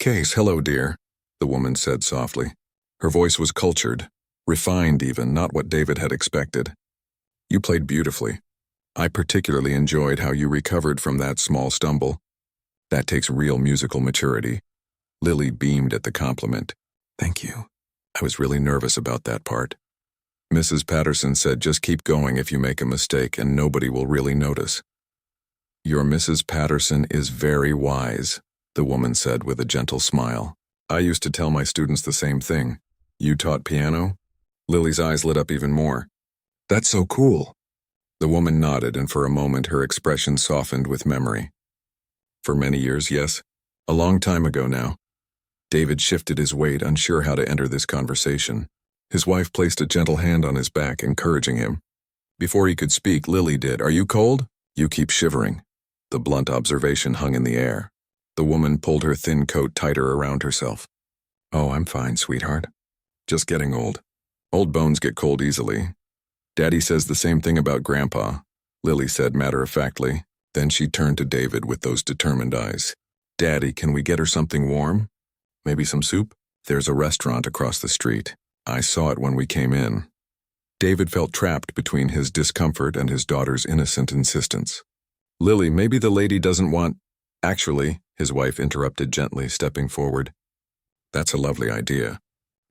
Case, hello, dear, the woman said softly. Her voice was cultured, refined even, not what David had expected. You played beautifully. I particularly enjoyed how you recovered from that small stumble. That takes real musical maturity. Lily beamed at the compliment. Thank you. I was really nervous about that part. Mrs. Patterson said just keep going if you make a mistake and nobody will really notice. Your Mrs. Patterson is very wise, the woman said with a gentle smile. I used to tell my students the same thing. You taught piano? Lily's eyes lit up even more. That's so cool. The woman nodded, and for a moment her expression softened with memory. For many years, yes. A long time ago now. David shifted his weight, unsure how to enter this conversation. His wife placed a gentle hand on his back, encouraging him. Before he could speak, Lily did. Are you cold? You keep shivering. The blunt observation hung in the air. The woman pulled her thin coat tighter around herself. Oh, I'm fine, sweetheart. Just getting old. Old bones get cold easily. Daddy says the same thing about Grandpa, Lily said matter-of-factly. Then she turned to David with those determined eyes. Daddy, can we get her something warm? Maybe some soup? There's a restaurant across the street. I saw it when we came in. David felt trapped between his discomfort and his daughter's innocent insistence. Lily, maybe the lady doesn't want… Actually, his wife interrupted gently, stepping forward. That's a lovely idea.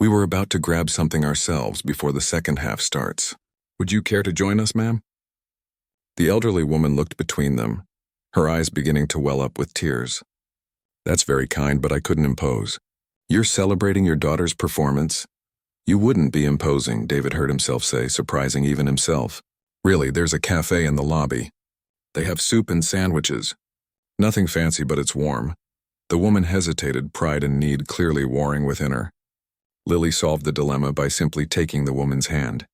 We were about to grab something ourselves before the second half starts. Would you care to join us, ma'am? The elderly woman looked between them, her eyes beginning to well up with tears. That's very kind, but I couldn't impose. You're celebrating your daughter's performance? You wouldn't be imposing, David heard himself say, surprising even himself. Really, there's a cafe in the lobby. They have soup and sandwiches. Nothing fancy, but it's warm. The woman hesitated, pride and need clearly warring within her. Lily solved the dilemma by simply taking the woman's hand.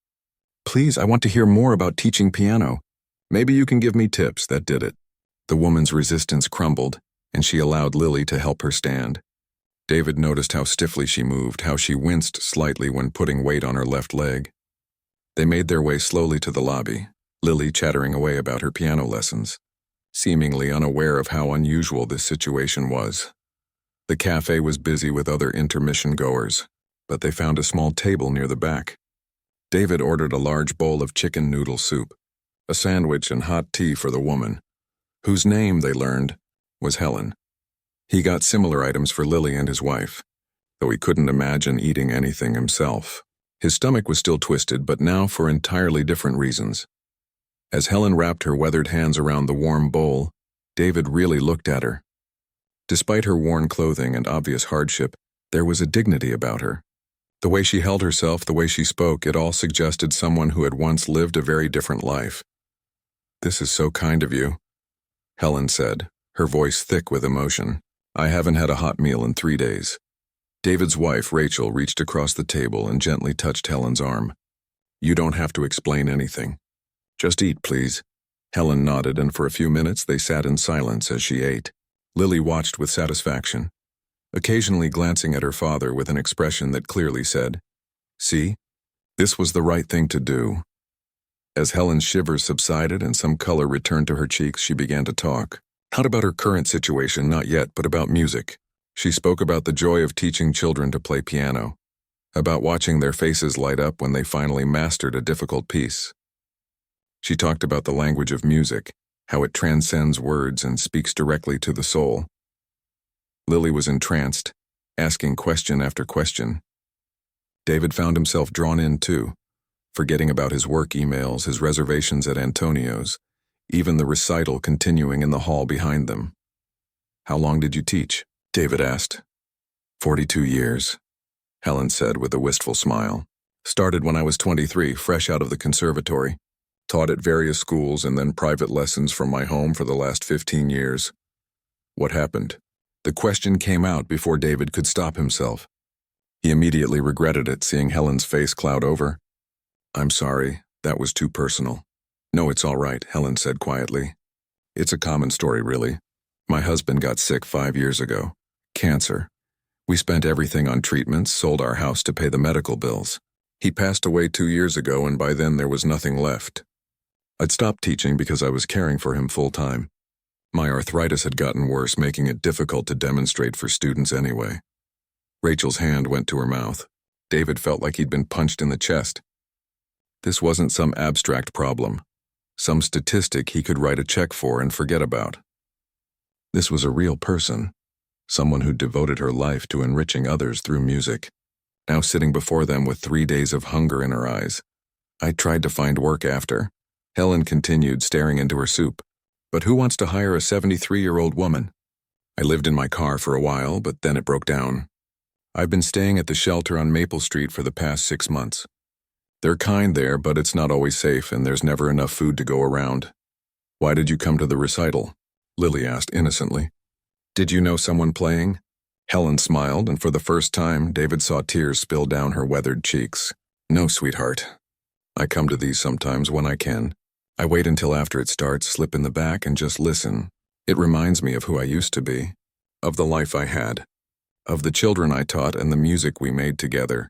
Please, I want to hear more about teaching piano. Maybe you can give me tips. That did it. The woman's resistance crumbled, and she allowed Lily to help her stand. David noticed how stiffly she moved, how she winced slightly when putting weight on her left leg. They made their way slowly to the lobby, Lily chattering away about her piano lessons, seemingly unaware of how unusual this situation was. The cafe was busy with other intermission goers, but they found a small table near the back. David ordered a large bowl of chicken noodle soup, a sandwich and hot tea for the woman, whose name, they learned, was Helen. He got similar items for Lily and his wife, though he couldn't imagine eating anything himself. His stomach was still twisted, but now for entirely different reasons. As Helen wrapped her weathered hands around the warm bowl, David really looked at her. Despite her worn clothing and obvious hardship, there was a dignity about her. The way she held herself, the way she spoke, it all suggested someone who had once lived a very different life. This is so kind of you, Helen said, her voice thick with emotion. I haven't had a hot meal in 3 days. David's wife, Rachel, reached across the table and gently touched Helen's arm. You don't have to explain anything. Just eat, please. Helen nodded, and for a few minutes they sat in silence as she ate. Lily watched with satisfaction, occasionally glancing at her father with an expression that clearly said, See, this was the right thing to do. As Helen's shivers subsided and some color returned to her cheeks, she began to talk. Not about her current situation, not yet, but about music. She spoke about the joy of teaching children to play piano, about watching their faces light up when they finally mastered a difficult piece. She talked about the language of music, how it transcends words and speaks directly to the soul. Lily was entranced, asking question after question. David found himself drawn in too, forgetting about his work emails, his reservations at Antonio's, even the recital continuing in the hall behind them. How long did you teach? David asked. 42 years, Helen said with a wistful smile. Started when I was 23, fresh out of the conservatory. Taught at various schools and then private lessons from my home for the last 15 years. What happened? The question came out before David could stop himself. He immediately regretted it, seeing Helen's face cloud over. I'm sorry, that was too personal. No, it's all right, Helen said quietly. It's a common story, really. My husband got sick 5 years ago. Cancer. We spent everything on treatments, sold our house to pay the medical bills. He passed away 2 years ago, and by then there was nothing left. I'd stopped teaching because I was caring for him full-time. My arthritis had gotten worse, making it difficult to demonstrate for students anyway. Rachel's hand went to her mouth. David felt like he'd been punched in the chest. This wasn't some abstract problem, some statistic he could write a check for and forget about. This was a real person, someone who devoted her life to enriching others through music, now sitting before them with 3 days of hunger in her eyes. I tried to find work after. Helen continued, staring into her soup. But who wants to hire a 73-year-old woman? I lived in my car for a while, but then it broke down. I've been staying at the shelter on Maple Street for the past 6 months. They're kind there, but it's not always safe, and there's never enough food to go around. Why did you come to the recital? Lily asked innocently. Did you know someone playing? Helen smiled, and for the first time, David saw tears spill down her weathered cheeks. No, sweetheart. I come to these sometimes when I can. I wait until after it starts, slip in the back, and just listen. It reminds me of who I used to be, of the life I had, of the children I taught and the music we made together.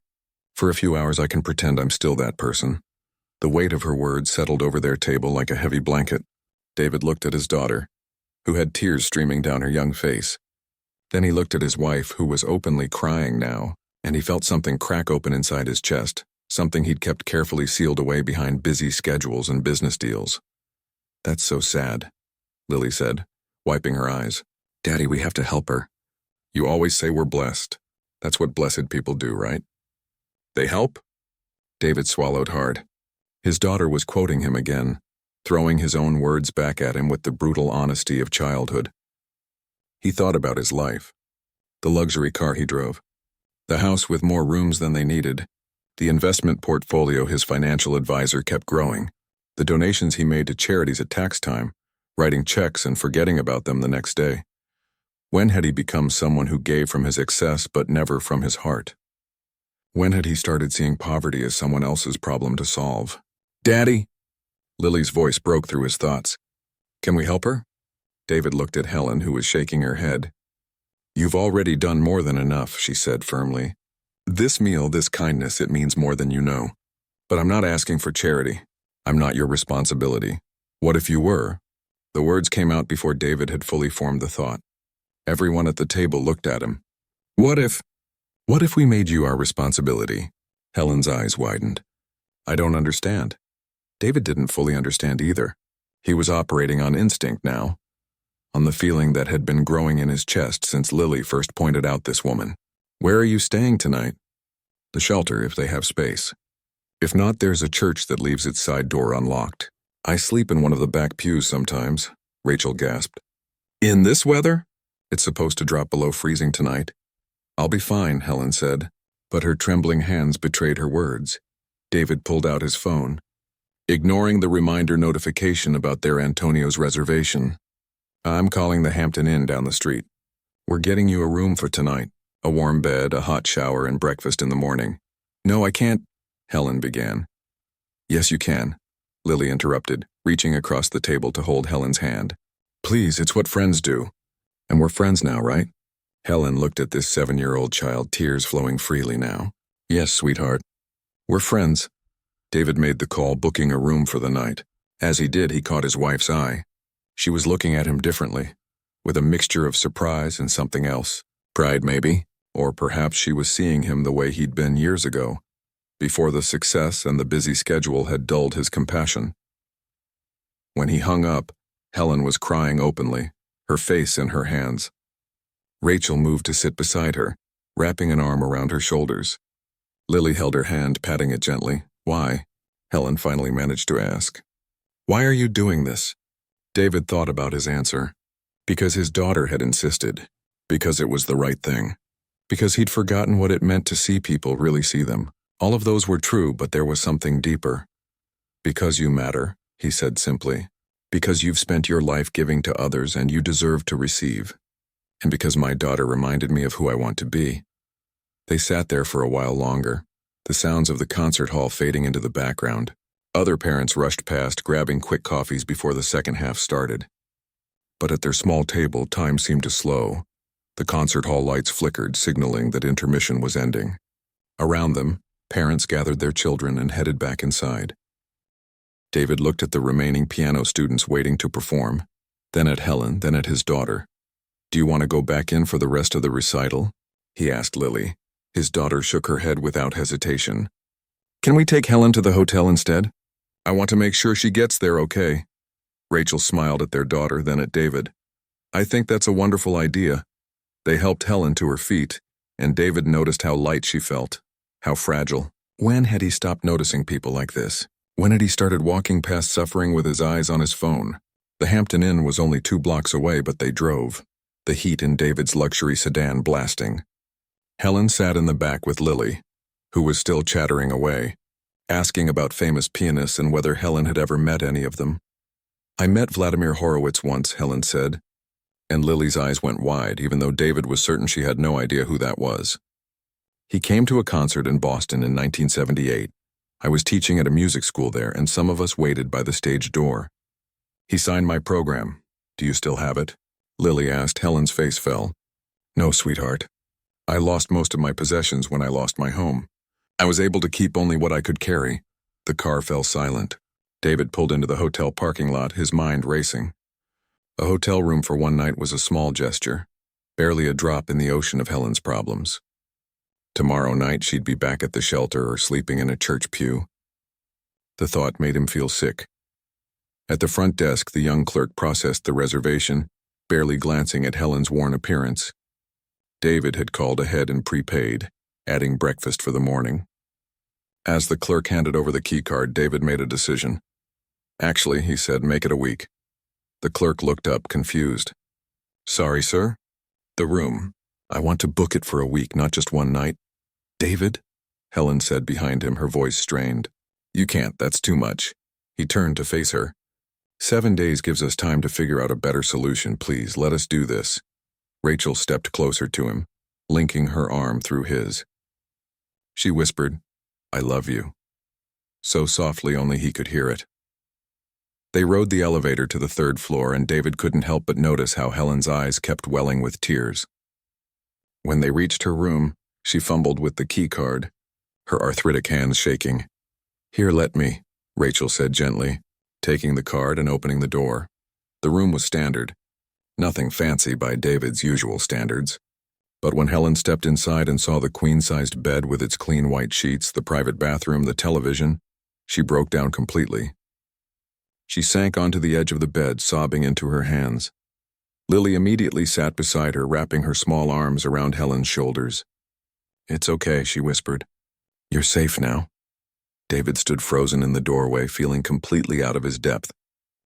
For a few hours I can pretend I'm still that person. The weight of her words settled over their table like a heavy blanket. David looked at his daughter, who had tears streaming down her young face. Then he looked at his wife, who was openly crying now, and he felt something crack open inside his chest, something he'd kept carefully sealed away behind busy schedules and business deals. That's so sad, Lily said, wiping her eyes. Daddy, we have to help her. You always say we're blessed. That's what blessed people do, right? They help? David swallowed hard. His daughter was quoting him again, throwing his own words back at him with the brutal honesty of childhood. He thought about his life, the luxury car he drove, the house with more rooms than they needed, the investment portfolio his financial advisor kept growing, the donations he made to charities at tax time, writing checks and forgetting about them the next day. When had he become someone who gave from his excess but never from his heart? When had he started seeing poverty as someone else's problem to solve? Daddy! Lily's voice broke through his thoughts. Can we help her? David looked at Helen, who was shaking her head. You've already done more than enough, she said firmly. This meal, this kindness, it means more than you know. But I'm not asking for charity. I'm not your responsibility. What if you were? The words came out before David had fully formed the thought. Everyone at the table looked at him. What if we made you our responsibility? Helen's eyes widened. I don't understand. David didn't fully understand either. He was operating on instinct now, on the feeling that had been growing in his chest since Lily first pointed out this woman. Where are you staying tonight? The shelter, if they have space. If not, there's a church that leaves its side door unlocked. I sleep in one of the back pews sometimes, Rachel gasped. In this weather? It's supposed to drop below freezing tonight. I'll be fine, Helen said, but her trembling hands betrayed her words. David pulled out his phone, ignoring the reminder notification about their Antonio's reservation. I'm calling the Hampton Inn down the street. We're getting you a room for tonight, a warm bed, a hot shower, and breakfast in the morning. No, I can't, Helen began. Yes, you can, Lily interrupted, reaching across the table to hold Helen's hand. Please, it's what friends do. And we're friends now, right? Helen looked at this 7-year-old child, tears flowing freely now. Yes, sweetheart. We're friends. David made the call, booking a room for the night. As he did, he caught his wife's eye. She was looking at him differently, with a mixture of surprise and something else. Pride, maybe, or perhaps she was seeing him the way he'd been years ago, before the success and the busy schedule had dulled his compassion. When he hung up, Helen was crying openly, her face in her hands. Rachel moved to sit beside her, wrapping an arm around her shoulders. Lily held her hand, patting it gently. Why? Helen finally managed to ask. Why are you doing this? David thought about his answer. Because his daughter had insisted. Because it was the right thing. Because he'd forgotten what it meant to see people really see them. All of those were true, but there was something deeper. Because you matter, he said simply. Because you've spent your life giving to others and you deserve to receive. And because my daughter reminded me of who I want to be. They sat there for a while longer, the sounds of the concert hall fading into the background. Other parents rushed past, grabbing quick coffees before the second half started. But at their small table, time seemed to slow. The concert hall lights flickered, signaling that intermission was ending. Around them, parents gathered their children and headed back inside. David looked at the remaining piano students waiting to perform. then at Helen, then at his daughter. "Do you want to go back in for the rest of the recital?" he asked Lily. His daughter shook her head without hesitation. "Can we take Helen to the hotel instead? I want to make sure she gets there okay." Rachel smiled at their daughter, then at David. "I think that's a wonderful idea." They helped Helen to her feet, and David noticed how light she felt, how fragile. When had he stopped noticing people like this? When had he started walking past suffering with his eyes on his phone? The Hampton Inn was only 2 blocks away, but they drove, the heat in David's luxury sedan blasting. Helen sat in the back with Lily, who was still chattering away, asking about famous pianists and whether Helen had ever met any of them. "I met Vladimir Horowitz once," Helen said, and Lily's eyes went wide, even though David was certain she had no idea who that was. "He came to a concert in Boston in 1978. I was teaching at a music school there, and some of us waited by the stage door. He signed my program. Do you still have it?" Lily asked. Helen's face fell. "No, sweetheart. I lost most of my possessions when I lost my home. I was able to keep only what I could carry." The car fell silent. David pulled into the hotel parking lot, his mind racing. A hotel room for one night was a small gesture, barely a drop in the ocean of Helen's problems. Tomorrow night she'd be back at the shelter or sleeping in a church pew. The thought made him feel sick. At the front desk, the young clerk processed the reservation, barely glancing at Helen's worn appearance. David had called ahead and prepaid, adding breakfast for the morning. As the clerk handed over the keycard, David made a decision. "Actually," he said, "make it a week." The clerk looked up, confused. "Sorry, sir?" "The room. I want to book it for a week, not just one night." "David?" Helen said behind him, her voice strained. "You can't, that's too much." He turned to face her. 7 days gives us time to figure out a better solution. Please, let us do this." Rachel stepped closer to him, linking her arm through his. She whispered, "I love you," so softly only he could hear it. They rode the elevator to the 3rd floor, and David couldn't help but notice how Helen's eyes kept welling with tears. When they reached her room, she fumbled with the key card, her arthritic hands shaking. "Here, let me," Rachel said gently, taking the card and opening the door. The room was standard, nothing fancy by David's usual standards. But when Helen stepped inside and saw the queen-sized bed with its clean white sheets, the private bathroom, the television, she broke down completely. She sank onto the edge of the bed, sobbing into her hands. Lily immediately sat beside her, wrapping her small arms around Helen's shoulders. "It's okay," she whispered. "You're safe now." David stood frozen in the doorway, feeling completely out of his depth.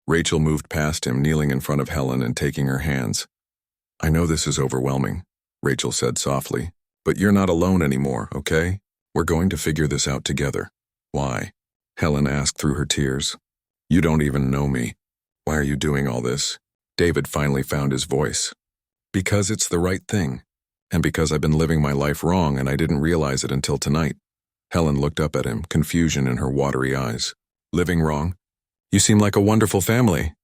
Rachel moved past him, kneeling in front of Helen and taking her hands. "I know this is overwhelming," Rachel said softly, "but you're not alone anymore, okay? We're going to figure this out together." "Why?" Helen asked through her tears. "You don't even know me. Why are you doing all this?" David finally found his voice. "Because it's the right thing, and because I've been living my life wrong and I didn't realize it until tonight." Helen looked up at him, confusion in her watery eyes. "Living wrong? You seem like a wonderful family."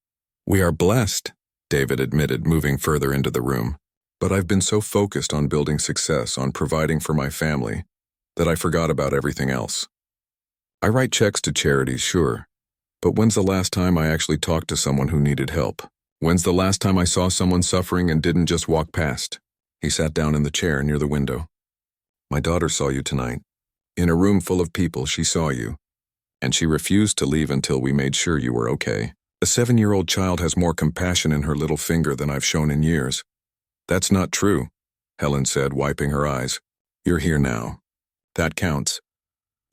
"We are blessed," David admitted, moving further into the room. "But I've been so focused on building success, on providing for my family, that I forgot about everything else. I write checks to charities, sure, but when's the last time I actually talked to someone who needed help? When's the last time I saw someone suffering and didn't just walk past?" He sat down in the chair near the window. "My daughter saw you tonight. In a room full of people, she saw you, and she refused to leave until we made sure you were okay. A 7-year-old child has more compassion in her little finger than I've shown in years." "That's not true," Helen said, wiping her eyes. "You're here now. That counts."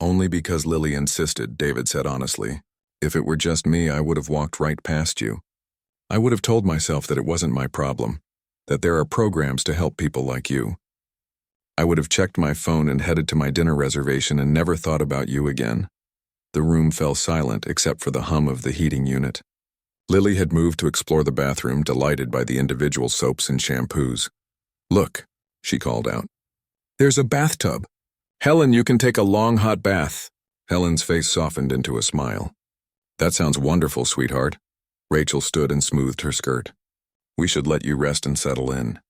"Only because Lily insisted," David said honestly. "If it were just me, I would have walked right past you. I would have told myself that it wasn't my problem, that there are programs to help people like you. I would have checked my phone and headed to my dinner reservation and never thought about you again." The room fell silent except for the hum of the heating unit. Lily had moved to explore the bathroom, delighted by the individual soaps and shampoos. "Look," she called out. "There's a bathtub. Helen, you can take a long hot bath." Helen's face softened into a smile. "That sounds wonderful, sweetheart." Rachel stood and smoothed her skirt. "We should let you rest and settle in.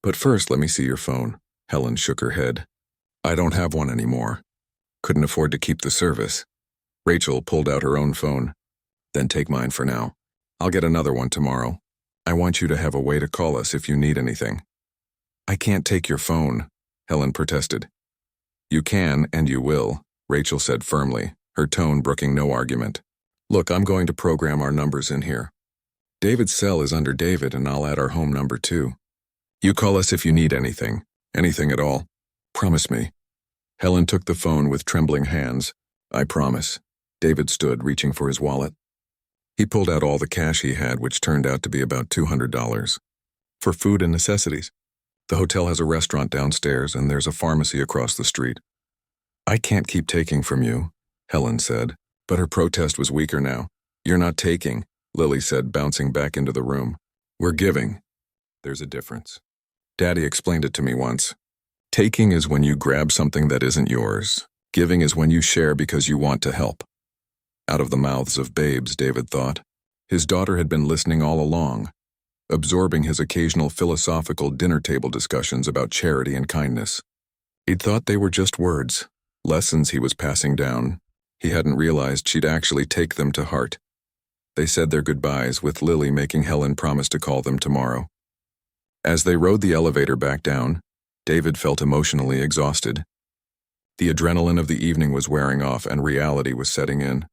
But first, let me see your phone." Helen shook her head. "I don't have one anymore. Couldn't afford to keep the service." Rachel pulled out her own phone. "Then take mine for now. I'll get another one tomorrow." I want you to have a way to call us if you need anything. I can't take your phone, Helen protested. You can and you will, Rachel said firmly, her tone brooking no argument. Look, I'm going to program our numbers in here. David's cell is under David and I'll add our home number too. You call us if you need anything at all. Promise me. Helen took the phone with trembling hands. I promise. David stood, reaching for his wallet. He pulled out all the cash he had, which turned out to be about $200. For food and necessities. The hotel has a restaurant downstairs and there's a pharmacy across the street. I can't keep taking from you, Helen said, but her protest was weaker now. You're not taking, Lily said, bouncing back into the room. We're giving. There's a difference. Daddy explained it to me once. Taking is when you grab something that isn't yours. Giving is when you share because you want to help. Out of the mouths of babes, David thought. His daughter had been listening all along, absorbing his occasional philosophical dinner table discussions about charity and kindness. He'd thought they were just words, lessons he was passing down. He hadn't realized she'd actually take them to heart. They said their goodbyes, with Lily making Helen promise to call them tomorrow. As they rode the elevator back down, David felt emotionally exhausted. The adrenaline of the evening was wearing off and reality was setting in.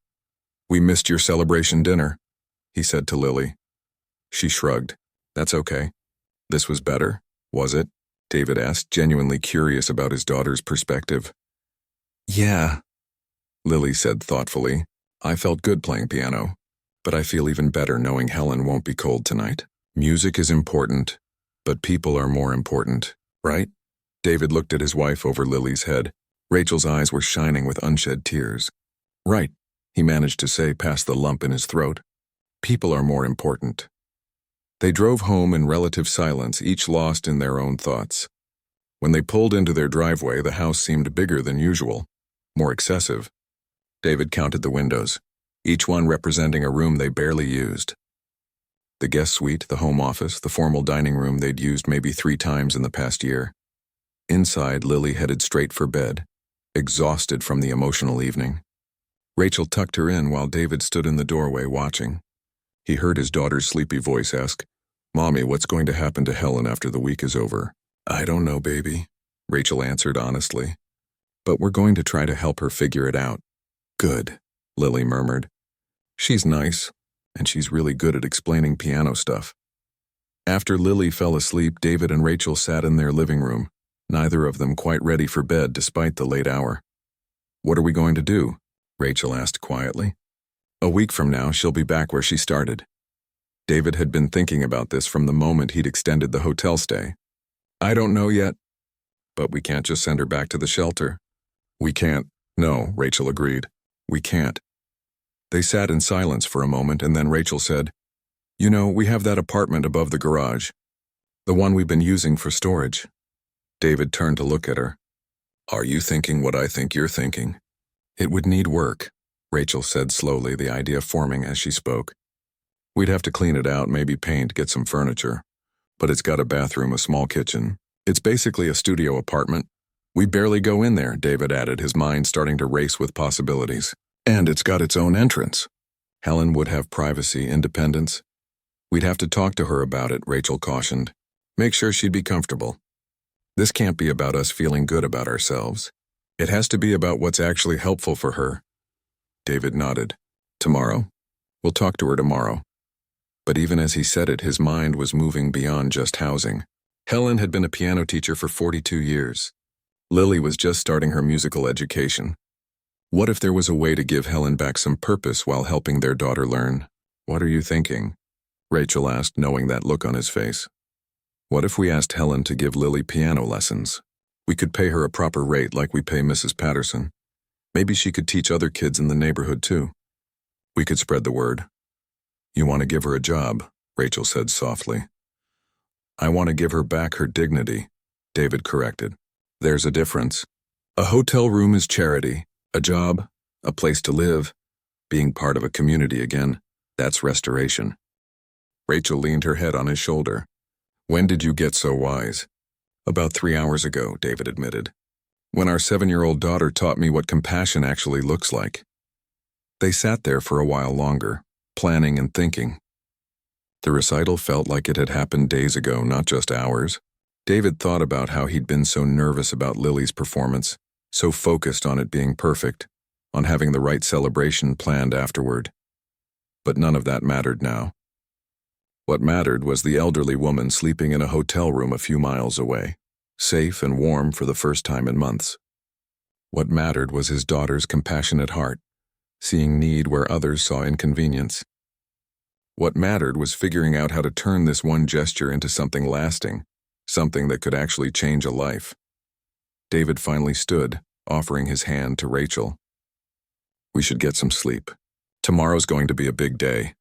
We missed your celebration dinner, he said to Lily. She shrugged. That's okay. This was better, was it? David asked, genuinely curious about his daughter's perspective. Yeah, Lily said thoughtfully. I felt good playing piano, but I feel even better knowing Helen won't be cold tonight. Music is important, but people are more important, right? David looked at his wife over Lily's head. Rachel's eyes were shining with unshed tears. Right, he managed to say past the lump in his throat. People are more important. They drove home in relative silence, each lost in their own thoughts. When they pulled into their driveway, the house seemed bigger than usual, more excessive. David counted the windows, each one representing a room they barely used. The guest suite, the home office, the formal dining room they'd used maybe 3 times in the past year. Inside, Lily headed straight for bed, exhausted from the emotional evening. Rachel tucked her in while David stood in the doorway watching. He heard his daughter's sleepy voice ask, Mommy, what's going to happen to Helen after the week is over? I don't know, baby, Rachel answered honestly. But we're going to try to help her figure it out. Good, Lily murmured. She's nice, and she's really good at explaining piano stuff. After Lily fell asleep, David and Rachel sat in their living room, neither of them quite ready for bed despite the late hour. What are we going to do? Rachel asked quietly. A week from now, she'll be back where she started. David had been thinking about this from the moment he'd extended the hotel stay. I don't know yet, but we can't just send her back to the shelter. We can't. No, Rachel agreed. We can't. They sat in silence for a moment and then Rachel said, You know, we have that apartment above the garage, the one we've been using for storage. David turned to look at her. Are you thinking what I think you're thinking? It would need work, Rachel said slowly, the idea forming as she spoke. We'd have to clean it out, maybe paint, get some furniture. But it's got a bathroom, a small kitchen. It's basically a studio apartment. We barely go in there, David added, his mind starting to race with possibilities. And it's got its own entrance. Helen would have privacy, independence. We'd have to talk to her about it, Rachel cautioned. Make sure she'd be comfortable. This can't be about us feeling good about ourselves. It has to be about what's actually helpful for her. David nodded. Tomorrow? We'll talk to her tomorrow. But even as he said it, his mind was moving beyond just housing. Helen had been a piano teacher for 42 years. Lily was just starting her musical education. What if there was a way to give Helen back some purpose while helping their daughter learn? What are you thinking? Rachel asked, knowing that look on his face. What if we asked Helen to give Lily piano lessons? We could pay her a proper rate like we pay Mrs. Patterson. Maybe she could teach other kids in the neighborhood too. We could spread the word. You want to give her a job, Rachel said softly. I want to give her back her dignity, David corrected. There's a difference. A hotel room is charity. A job, a place to live, being part of a community again, that's restoration. Rachel leaned her head on his shoulder. When did you get so wise? About 3 hours ago, David admitted. When our 7-year-old daughter taught me what compassion actually looks like. They sat there for a while longer, planning and thinking. The recital felt like it had happened days ago, not just hours. David thought about how he'd been so nervous about Lily's performance, so focused on it being perfect, on having the right celebration planned afterward. But none of that mattered now. What mattered was the elderly woman sleeping in a hotel room a few miles away, safe and warm for the first time in months. What mattered was his daughter's compassionate heart, seeing need where others saw inconvenience. What mattered was figuring out how to turn this one gesture into something lasting, something that could actually change a life. David finally stood, offering his hand to Rachel. "We should get some sleep. Tomorrow's going to be a big day."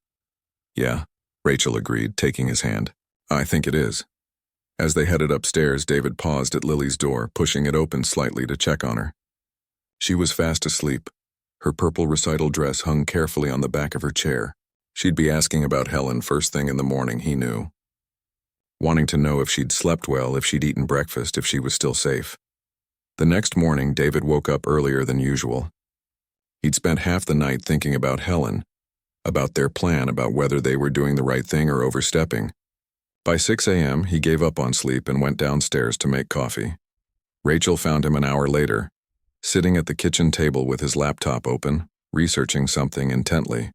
"Yeah," Rachel agreed, taking his hand. "I think it is." As they headed upstairs, David paused at Lily's door, pushing it open slightly to check on her. She was fast asleep. Her purple recital dress hung carefully on the back of her chair. She'd be asking about Helen first thing in the morning, he knew. Wanting to know if she'd slept well, if she'd eaten breakfast, if she was still safe. The next morning, David woke up earlier than usual. He'd spent half the night thinking about Helen, about their plan, about whether they were doing the right thing or overstepping. By 6 a.m., he gave up on sleep and went downstairs to make coffee. Rachel found him an hour later, sitting at the kitchen table with his laptop open, researching something intently.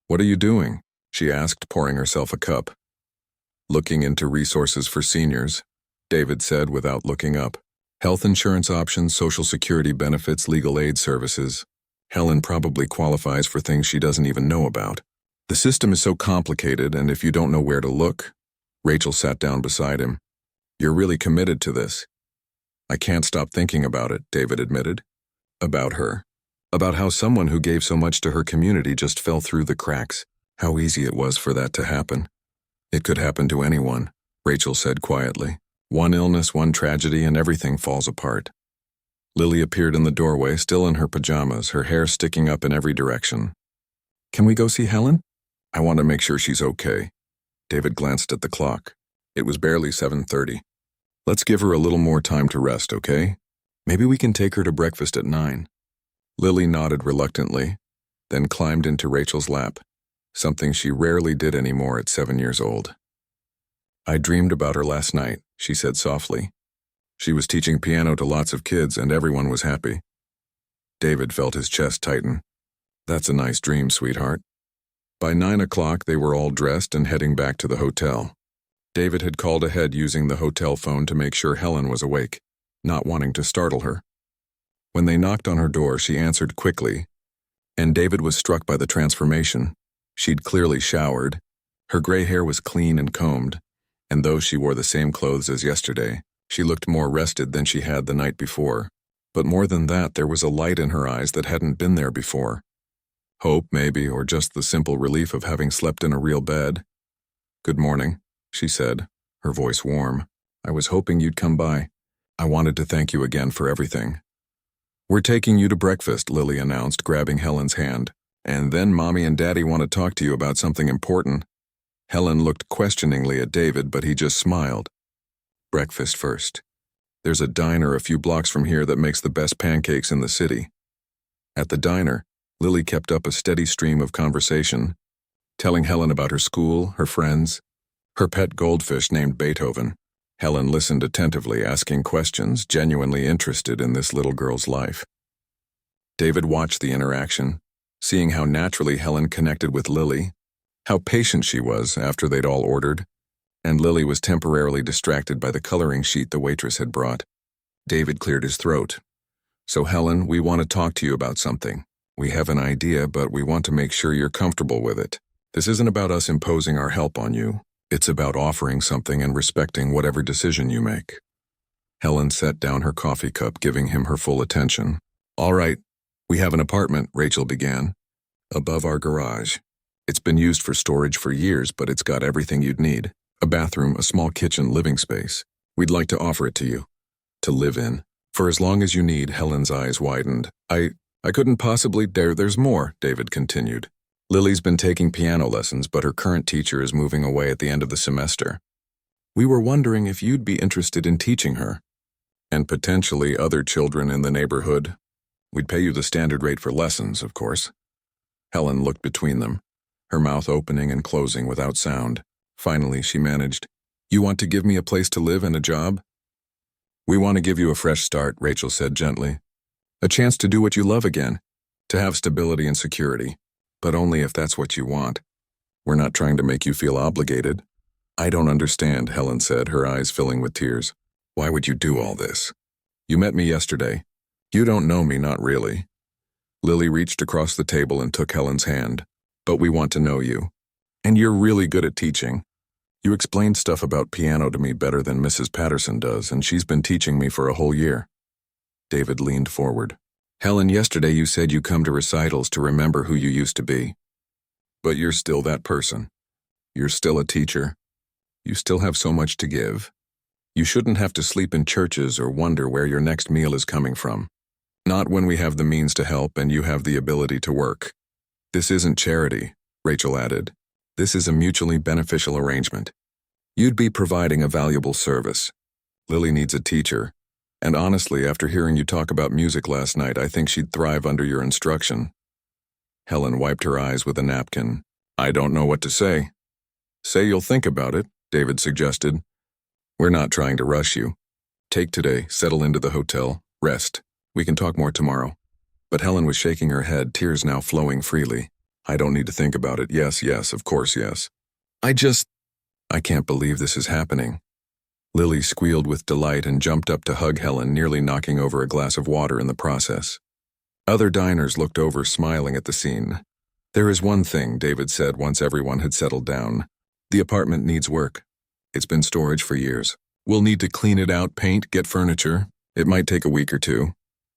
"What are you doing?" she asked, pouring herself a cup. "Looking into resources for seniors," David said without looking up. "Health insurance options, Social Security benefits, legal aid services. Helen probably qualifies for things she doesn't even know about. The system is so complicated, and if you don't know where to look..." Rachel sat down beside him. "You're really committed to this." "I can't stop thinking about it," David admitted. About her. About how someone who gave so much to her community just fell through the cracks. How easy it was for that to happen. "It could happen to anyone," Rachel said quietly. "One illness, one tragedy, and everything falls apart." Lily appeared in the doorway, still in her pajamas, her hair sticking up in every direction. "Can we go see Helen?" "I want to make sure she's okay." David glanced at the clock. It was barely 7:30. "Let's give her a little more time to rest, okay? Maybe we can take her to breakfast at 9. Lily nodded reluctantly, then climbed into Rachel's lap, something she rarely did anymore at 7 years old. "I dreamed about her last night," she said softly. "She was teaching piano to lots of kids and everyone was happy." David felt his chest tighten. "That's a nice dream, sweetheart." By 9 o'clock, they were all dressed and heading back to the hotel. David had called ahead using the hotel phone to make sure Helen was awake, not wanting to startle her. When they knocked on her door, she answered quickly, and David was struck by the transformation. She'd clearly showered. Her gray hair was clean and combed, and though she wore the same clothes as yesterday, she looked more rested than she had the night before. But more than that, there was a light in her eyes that hadn't been there before. Hope, maybe, or just the simple relief of having slept in a real bed. "Good morning," she said, her voice warm. "I was hoping you'd come by. I wanted to thank you again for everything." "We're taking you to breakfast," Lily announced, grabbing Helen's hand. "And then Mommy and Daddy want to talk to you about something important." Helen looked questioningly at David, but he just smiled. "Breakfast first. There's a diner a few blocks from here that makes the best pancakes in the city." At the diner, Lily kept up a steady stream of conversation, telling Helen about her school, her friends, her pet goldfish named Beethoven. Helen listened attentively, asking questions, genuinely interested in this little girl's life. David watched the interaction, seeing how naturally Helen connected with Lily, how patient she was after they'd all ordered, and Lily was temporarily distracted by the coloring sheet the waitress had brought. David cleared his throat. "So Helen, we want to talk to you about something. We have an idea, but we want to make sure you're comfortable with it. This isn't about us imposing our help on you. It's about offering something and respecting whatever decision you make." Helen set down her coffee cup, giving him her full attention. "All right, we have an apartment," Rachel began, "above our garage. It's been used for storage for years, but it's got everything you'd need. A bathroom, a small kitchen, living space. We'd like to offer it to you. To live in. For as long as you need." Helen's eyes widened. I couldn't possibly dare. "There's more," David continued. "Lily's been taking piano lessons, but her current teacher is moving away at the end of the semester. We were wondering if you'd be interested in teaching her. And potentially other children in the neighborhood. We'd pay you the standard rate for lessons, of course." Helen looked between them. her mouth opening and closing without sound. Finally, she managed, "You want to give me a place to live and a job?" "We want to give you a fresh start," Rachel said gently. "A chance to do what you love again, to have stability and security, but only if that's what you want. We're not trying to make you feel obligated." "I don't understand," Helen said, her eyes filling with tears. "Why would you do all this? You met me yesterday. You don't know me, not really." Lily reached across the table and took Helen's hand. "But we want to know you. And you're really good at teaching. You explained stuff about piano to me better than Mrs. Patterson does, and she's been teaching me for a whole year." David leaned forward. "Helen, yesterday you said you come to recitals to remember who you used to be. But you're still that person. You're still a teacher. You still have so much to give. You shouldn't have to sleep in churches or wonder where your next meal is coming from. Not when we have the means to help and you have the ability to work. This isn't charity," Rachel added. "This is a mutually beneficial arrangement. You'd be providing a valuable service. Lily needs a teacher. And honestly, after hearing you talk about music last night, I think she'd thrive under your instruction." Helen wiped her eyes with a napkin. "I don't know what to say." "Say you'll think about it," David suggested. "We're not trying to rush you. Take today, settle into the hotel, rest. We can talk more tomorrow." But Helen was shaking her head, tears now flowing freely. "I don't need to think about it. Yes, of course, yes. I can't believe this is happening." Lily squealed with delight and jumped up to hug Helen, nearly knocking over a glass of water in the process. Other diners looked over, smiling at the scene. "There is one thing," David said once everyone had settled down. "The apartment needs work. It's been storage for years. We'll need to clean it out, paint, get furniture. It might take a week or two."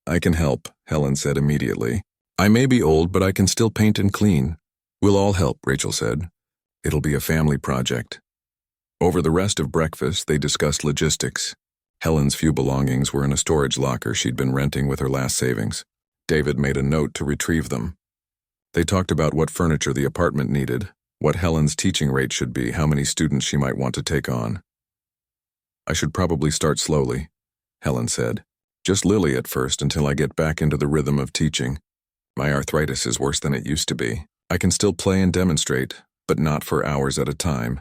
"I can help," Helen said immediately. "I may be old, but I can still paint and clean." "We'll all help," Rachel said. "It'll be a family project." Over the rest of breakfast, they discussed logistics. Helen's few belongings were in a storage locker she'd been renting with her last savings. David made a note to retrieve them. They talked about what furniture the apartment needed, what Helen's teaching rate should be, how many students she might want to take on. "I should probably start slowly," Helen said. "Just Lily at first until I get back into the rhythm of teaching. My arthritis is worse than it used to be. I can still play and demonstrate, but not for hours at a time."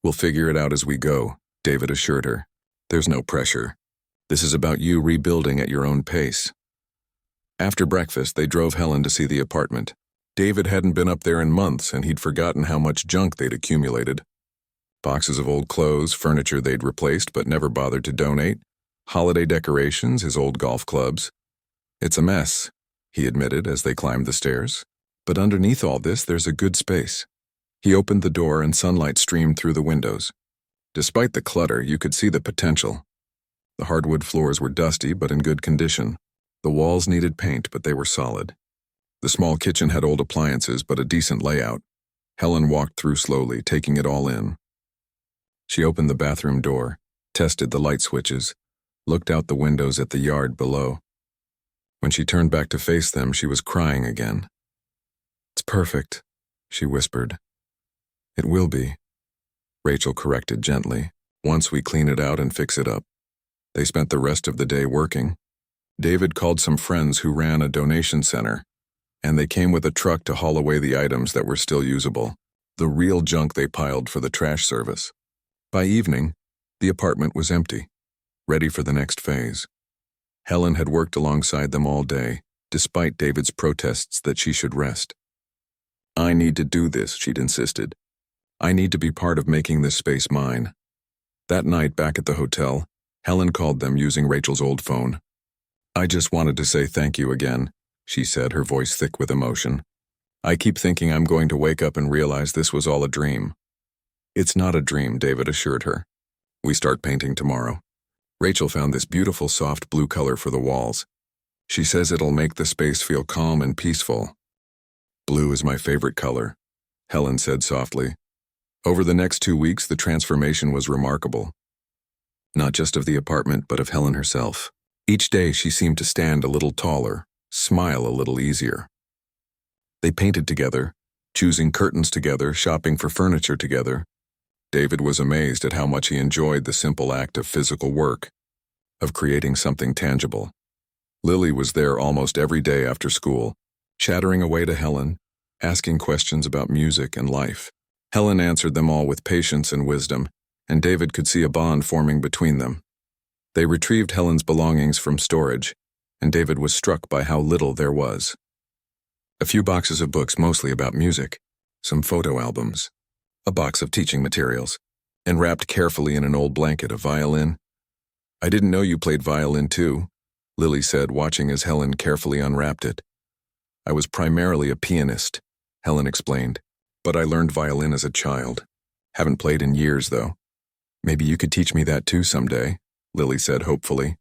"We'll figure it out as we go," David assured her. "There's no pressure. This is about you rebuilding at your own pace." After breakfast, they drove Helen to see the apartment. David hadn't been up there in months, and he'd forgotten how much junk they'd accumulated. Boxes of old clothes, furniture they'd replaced but never bothered to donate, holiday decorations, his old golf clubs. "It's a mess," he admitted as they climbed the stairs. "But underneath all this, there's a good space." He opened the door and sunlight streamed through the windows. Despite the clutter, you could see the potential. The hardwood floors were dusty but in good condition. The walls needed paint, but they were solid. The small kitchen had old appliances but a decent layout. Helen walked through slowly, taking it all in. She opened the bathroom door, tested the light switches, looked out the windows at the yard below. When she turned back to face them, she was crying again. "It's perfect," she whispered. "It will be," Rachel corrected gently, "once we clean it out and fix it up." They spent the rest of the day working. David called some friends who ran a donation center, and they came with a truck to haul away the items that were still usable, the real junk they piled for the trash service. By evening, the apartment was empty, ready for the next phase. Helen had worked alongside them all day, despite David's protests that she should rest. "I need to do this," she'd insisted. "I need to be part of making this space mine." That night, back at the hotel, Helen called them using Rachel's old phone. "I just wanted to say thank you again," she said, her voice thick with emotion. "I keep thinking I'm going to wake up and realize this was all a dream." "It's not a dream," David assured her. "We start painting tomorrow. Rachel found this beautiful soft blue color for the walls. She says it'll make the space feel calm and peaceful." "Blue is my favorite color," Helen said softly. Over the next 2 weeks, the transformation was remarkable. Not just of the apartment, but of Helen herself. Each day she seemed to stand a little taller, smile a little easier. They painted together, choosing curtains together, shopping for furniture together. David was amazed at how much he enjoyed the simple act of physical work, of creating something tangible. Lily was there almost every day after school, chattering away to Helen, asking questions about music and life. Helen answered them all with patience and wisdom, and David could see a bond forming between them. They retrieved Helen's belongings from storage, and David was struck by how little there was. A few boxes of books mostly about music, some photo albums, a box of teaching materials, and wrapped carefully in an old blanket a violin. "I didn't know you played violin too," Lily said, watching as Helen carefully unwrapped it. "I was primarily a pianist," Helen explained, "but I learned violin as a child. Haven't played in years, though. Maybe you could teach me that too someday," Lily said hopefully.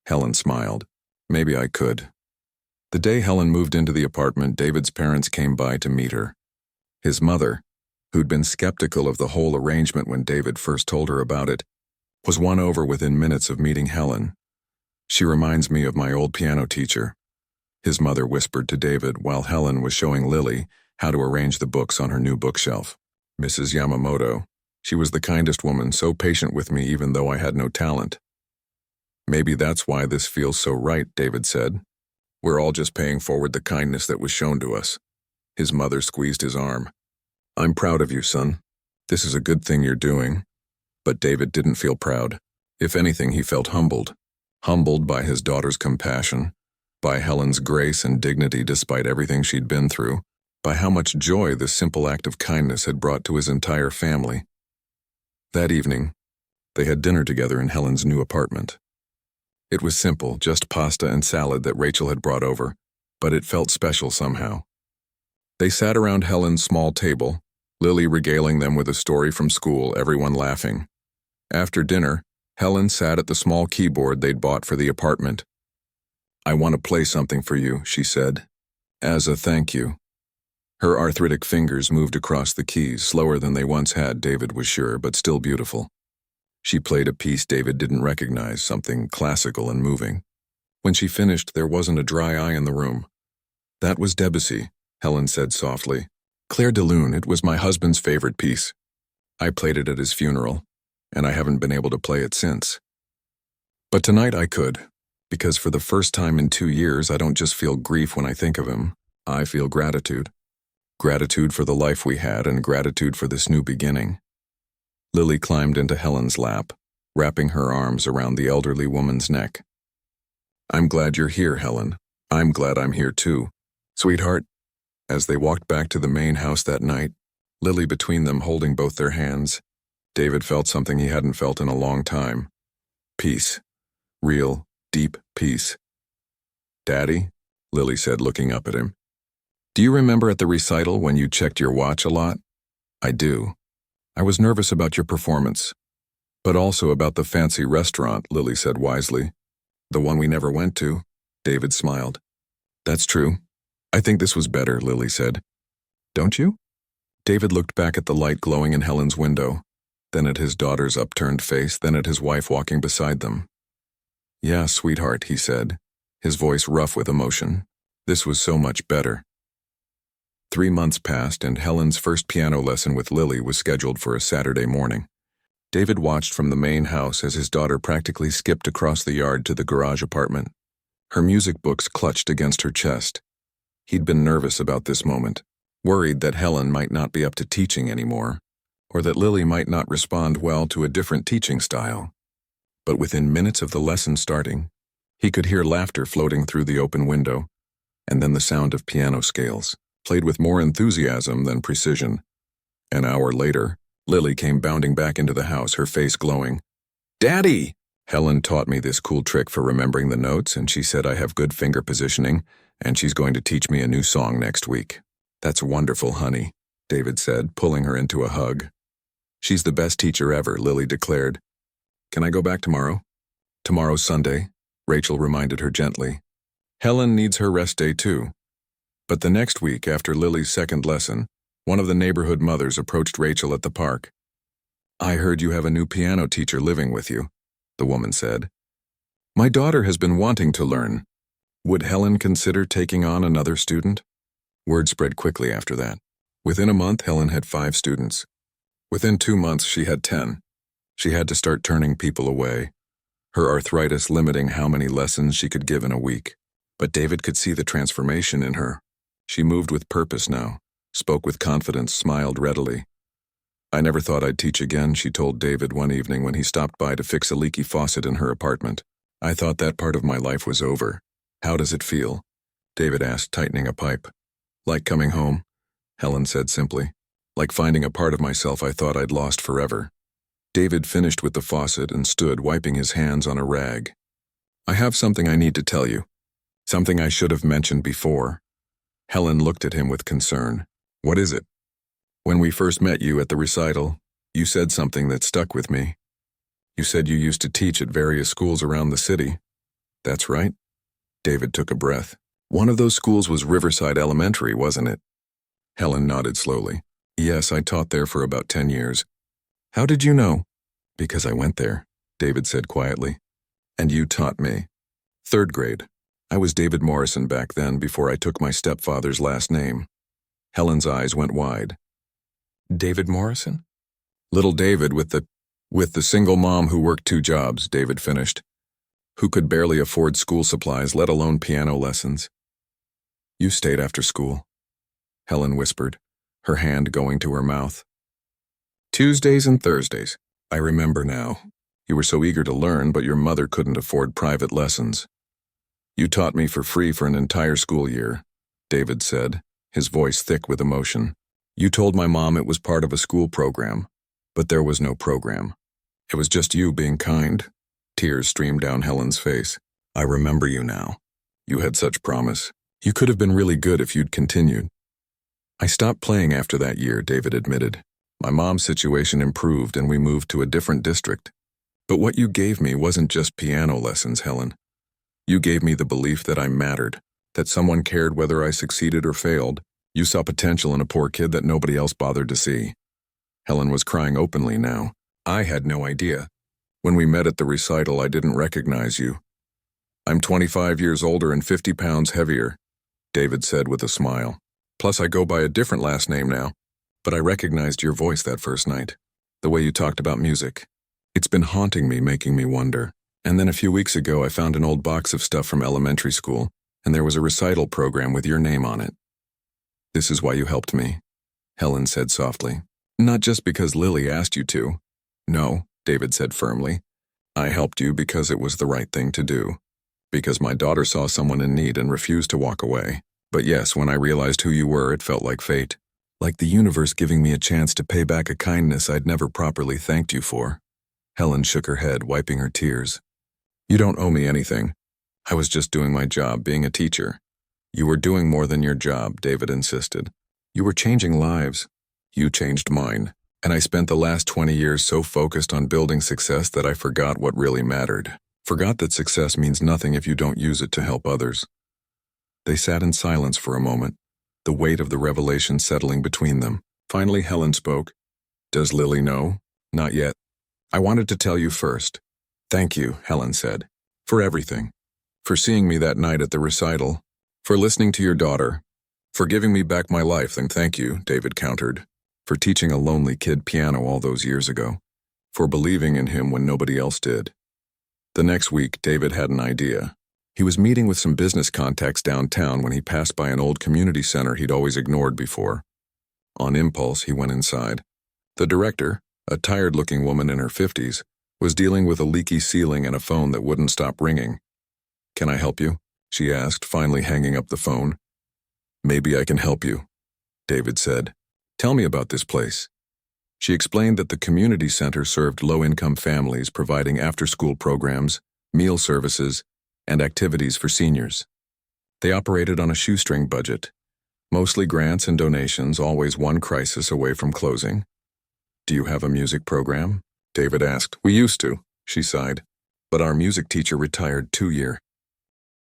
Helen smiled. "Maybe I could." The day Helen moved into the apartment, David's parents came by to meet her. His mother, who'd been skeptical of the whole arrangement when David first told her about it, was won over within minutes of meeting Helen. "She reminds me of my old piano teacher," his mother whispered to David while Helen was showing Lily how to arrange the books on her new bookshelf. "Mrs. Yamamoto. She was the kindest woman, so patient with me even though I had no talent." "Maybe that's why this feels so right," David said. "We're all just paying forward the kindness that was shown to us." His mother squeezed his arm. "I'm proud of you, son. This is a good thing you're doing." But David didn't feel proud. If anything, he felt humbled. Humbled by his daughter's compassion, by Helen's grace and dignity despite everything she'd been through, by how much joy this simple act of kindness had brought to his entire family. That evening, they had dinner together in Helen's new apartment. It was simple, just pasta and salad that Rachel had brought over, but it felt special somehow. They sat around Helen's small table, Lily regaling them with a story from school, everyone laughing. After dinner, Helen sat at the small keyboard they'd bought for the apartment. "I want to play something for you," she said, "as a thank you." Her arthritic fingers moved across the keys, slower than they once had, David was sure, but still beautiful. She played a piece David didn't recognize, something classical and moving. When she finished, there wasn't a dry eye in the room. "That was Debussy," Helen said softly. "Claire de Lune, it was my husband's favorite piece. I played it at his funeral, and I haven't been able to play it since. But tonight I could, because for the first time in 2 years I don't just feel grief when I think of him, I feel gratitude. Gratitude for the life we had and gratitude for this new beginning." Lily climbed into Helen's lap, wrapping her arms around the elderly woman's neck. "I'm glad you're here, Helen. I'm glad I'm here too. Sweetheart." As they walked back to the main house that night, Lily between them holding both their hands, David felt something he hadn't felt in a long time. Peace. Real, deep peace. "Daddy," Lily said, looking up at him, "do you remember at the recital when you checked your watch a lot?" "I do. I was nervous about your performance, but also about the fancy restaurant," Lily said wisely. "The one we never went to," David smiled. "That's true. I think this was better," Lily said. "Don't you?" David looked back at the light glowing in Helen's window, then at his daughter's upturned face, then at his wife walking beside them. "Yeah, sweetheart," he said, his voice rough with emotion. "This was so much better." 3 months passed, and Helen's first piano lesson with Lily was scheduled for a Saturday morning. David watched from the main house as his daughter practically skipped across the yard to the garage apartment. Her music books clutched against her chest. He'd been nervous about this moment, worried that Helen might not be up to teaching anymore, or that Lily might not respond well to a different teaching style. But within minutes of the lesson starting, he could hear laughter floating through the open window, and then the sound of piano scales, played with more enthusiasm than precision. An hour later, Lily came bounding back into the house, her face glowing. "Daddy!" Helen taught me this cool trick for remembering the notes, and she said I have good finger positioning, and she's going to teach me a new song next week. "That's wonderful, honey," David said, pulling her into a hug. "She's the best teacher ever," Lily declared. "Can I go back tomorrow?" "Tomorrow's Sunday," Rachel reminded her gently. "Helen needs her rest day too." But the next week, after Lily's second lesson, one of the neighborhood mothers approached Rachel at the park. "I heard you have a new piano teacher living with you," the woman said. "My daughter has been wanting to learn. Would Helen consider taking on another student?" Word spread quickly after that. Within a month, Helen had 5 students. Within 2 months, she had 10. She had to start turning people away, her arthritis limiting how many lessons she could give in a week. But David could see the transformation in her. She moved with purpose now, spoke with confidence, smiled readily. "I never thought I'd teach again," she told David one evening when he stopped by to fix a leaky faucet in her apartment. "I thought that part of my life was over." "How does it feel?" David asked, tightening a pipe. "Like coming home," Helen said simply. "Like finding a part of myself I thought I'd lost forever." David finished with the faucet and stood wiping his hands on a rag. "I have something I need to tell you. Something I should have mentioned before." Helen looked at him with concern. "What is it?" "When we first met you at the recital, you said something that stuck with me. You said you used to teach at various schools around the city." "That's right." David took a breath. "One of those schools was Riverside Elementary, wasn't it?" Helen nodded slowly. "Yes, I taught there for about 10 years. "How did you know?" "Because I went there," David said quietly. "And you taught me." "3rd grade. I was David Morrison back then before I took my stepfather's last name." Helen's eyes went wide. "David Morrison?" "Little David with the single mom who worked 2 jobs," David finished. "Who could barely afford school supplies, let alone piano lessons." "You stayed after school," Helen whispered, her hand going to her mouth. "Tuesdays and Thursdays. I remember now. You were so eager to learn, but your mother couldn't afford private lessons. You taught me for free for an entire school year," David said, his voice thick with emotion. "You told my mom it was part of a school program, but there was no program. It was just you being kind." Tears streamed down Helen's face. "I remember you now. You had such promise. You could have been really good if you'd continued." "I stopped playing after that year," David admitted. "My mom's situation improved and we moved to a different district. But what you gave me wasn't just piano lessons, Helen. You gave me the belief that I mattered, that someone cared whether I succeeded or failed. You saw potential in a poor kid that nobody else bothered to see." Helen was crying openly now. "I had no idea. When we met at the recital, I didn't recognize you." "I'm 25 years older and 50 pounds heavier," David said with a smile. "Plus I go by a different last name now. But I recognized your voice that first night, the way you talked about music. It's been haunting me, making me wonder. And then a few weeks ago I found an old box of stuff from elementary school, and there was a recital program with your name on it. This is why you helped me," Helen said softly. "Not just because Lily asked you to." "No," David said firmly. "I helped you because it was the right thing to do. Because my daughter saw someone in need and refused to walk away. But yes, when I realized who you were, it felt like fate. Like the universe giving me a chance to pay back a kindness I'd never properly thanked you for." Helen shook her head, wiping her tears. "You don't owe me anything. I was just doing my job, being a teacher." "You were doing more than your job," David insisted. "You were changing lives. You changed mine. And I spent the last 20 years so focused on building success that I forgot what really mattered. Forgot that success means nothing if you don't use it to help others." They sat in silence for a moment, the weight of the revelation settling between them. Finally, Helen spoke. "Does Lily know?" "Not yet. I wanted to tell you first." "Thank you," Helen said, "for everything. For seeing me that night at the recital. For listening to your daughter. For giving me back my life." "Then thank you," David countered. "For teaching a lonely kid piano all those years ago. For believing in him when nobody else did." The next week, David had an idea. He was meeting with some business contacts downtown when he passed by an old community center he'd always ignored before. On impulse, he went inside. The director, a tired-looking woman in her 50s, was dealing with a leaky ceiling and a phone that wouldn't stop ringing. "Can I help you?" she asked, finally hanging up the phone. "Maybe I can help you," David said. "Tell me about this place." She explained that the community center served low-income families, providing after-school programs, meal services, and activities for seniors. They operated on a shoestring budget, mostly grants and donations, always one crisis away from closing. "Do you have a music program?" David asked. "We used to," she sighed. "But our music teacher retired 2 years